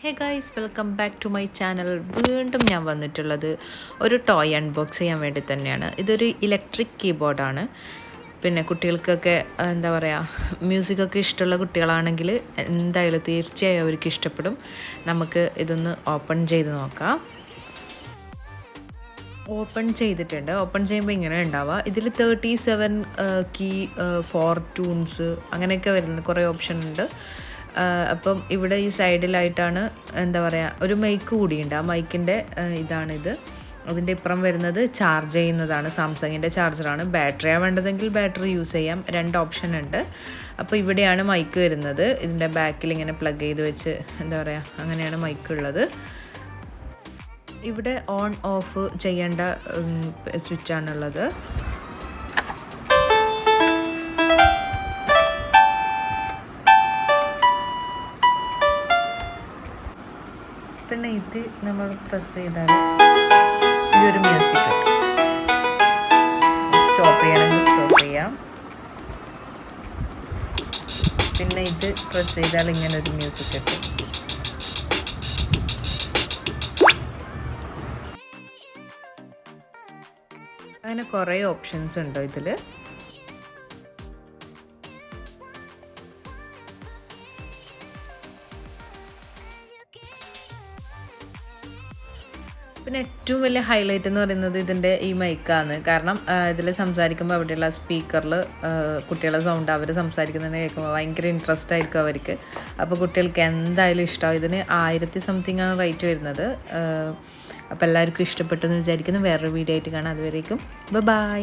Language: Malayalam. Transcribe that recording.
Hey guys, welcome back to my channel. വീണ്ടും ഞാൻ വന്നിട്ടുള്ളത് ഒരു ടോയ് അൺബോക്സ് ചെയ്യാൻ വേണ്ടി തന്നെയാണ്. ഇതൊരു ഇലക്ട്രിക് കീബോർഡാണ്. പിന്നെ കുട്ടികൾക്കൊക്കെ എന്താ പറയുക, മ്യൂസിക്കൊക്കെ ഇഷ്ടമുള്ള കുട്ടികളാണെങ്കിൽ എന്തായാലും തീർച്ചയായും അവർക്ക് ഇഷ്ടപ്പെടും. നമുക്ക് ഇതൊന്ന് ഓപ്പൺ ചെയ്ത് നോക്കാം. ഓപ്പൺ ചെയ്തിട്ടുണ്ട്. ഓപ്പൺ ചെയ്യുമ്പോൾ ഇങ്ങനെ ഉണ്ടാവുക. ഇതിൽ 37 കീ, 4 ട്യൂൺസ് അങ്ങനെയൊക്കെ വരുന്നത് കുറേ ഓപ്ഷൻ ഉണ്ട്. അപ്പം ഇവിടെ ഈ സൈഡിലായിട്ടാണ് എന്താ പറയുക, ഒരു മൈക്ക് കൂടിയുണ്ട്. ആ മൈക്കിൻ്റെ ഇതാണിത്. അതിൻ്റെ ഇപ്പുറം വരുന്നത് ചാർജ് ചെയ്യുന്നതാണ്. സാംസങ്ങിൻ്റെ ചാർജറാണ്. ബാറ്ററിയാണ് വേണ്ടതെങ്കിൽ ബാറ്ററി യൂസ് ചെയ്യാം. 2 ഓപ്ഷൻ ഉണ്ട്. അപ്പോൾ ഇവിടെയാണ് മൈക്ക് വരുന്നത്. ഇതിൻ്റെ ബാക്കിൽ ഇങ്ങനെ പ്ലഗ് ചെയ്ത് വെച്ച് എന്താ പറയുക, അങ്ങനെയാണ് മൈക്ക് ഉള്ളത്. ഇവിടെ ഓൺ ഓഫ് ചെയ്യേണ്ട സ്വിച്ചാണുള്ളത്. പിന്നെ ഇത് നമ്മൾ പ്രസ് ചെയ്താൽ ഈ ഒരു മ്യൂസിക് കിട്ടും. സ്റ്റോപ്പ് ചെയ്യണമെങ്കിൽ സ്റ്റോപ്പ് ചെയ്യാം. പിന്നെ ഇത് പ്രസ് ചെയ്താൽ ഇങ്ങനെ ഒരു മ്യൂസിക് കിട്ടും. അങ്ങനെ കുറേ ഓപ്ഷൻസ് ഉണ്ട് ഇതിൽ. പിന്നെ ഏറ്റവും വലിയ ഹൈലൈറ്റ് എന്ന് പറയുന്നത് ഇതിൻ്റെ ഈ മൈക്കാണ്. കാരണം ഇതിൽ സംസാരിക്കുമ്പോൾ അവിടെയുള്ള സ്പീക്കറിൽ കുട്ടികളുടെ സൗണ്ട് അവർ സംസാരിക്കുന്നതിന് കേൾക്കുമ്പോൾ ഭയങ്കര ഇൻട്രസ്റ്റ് ആയിരിക്കും അവർക്ക്. അപ്പോൾ കുട്ടികൾക്ക് എന്തായാലും ഇഷ്ടമാവും. ഇതിന് 1000 സംതിങ് ആണ് റേറ്റ് വരുന്നത്. അപ്പോൾ എല്ലാവർക്കും ഇഷ്ടപ്പെട്ടെന്ന് വിചാരിക്കുന്നു. വേറൊരു വീഡിയോ ആയിട്ട് കാണാം. അതുവരേക്കും ബൈ.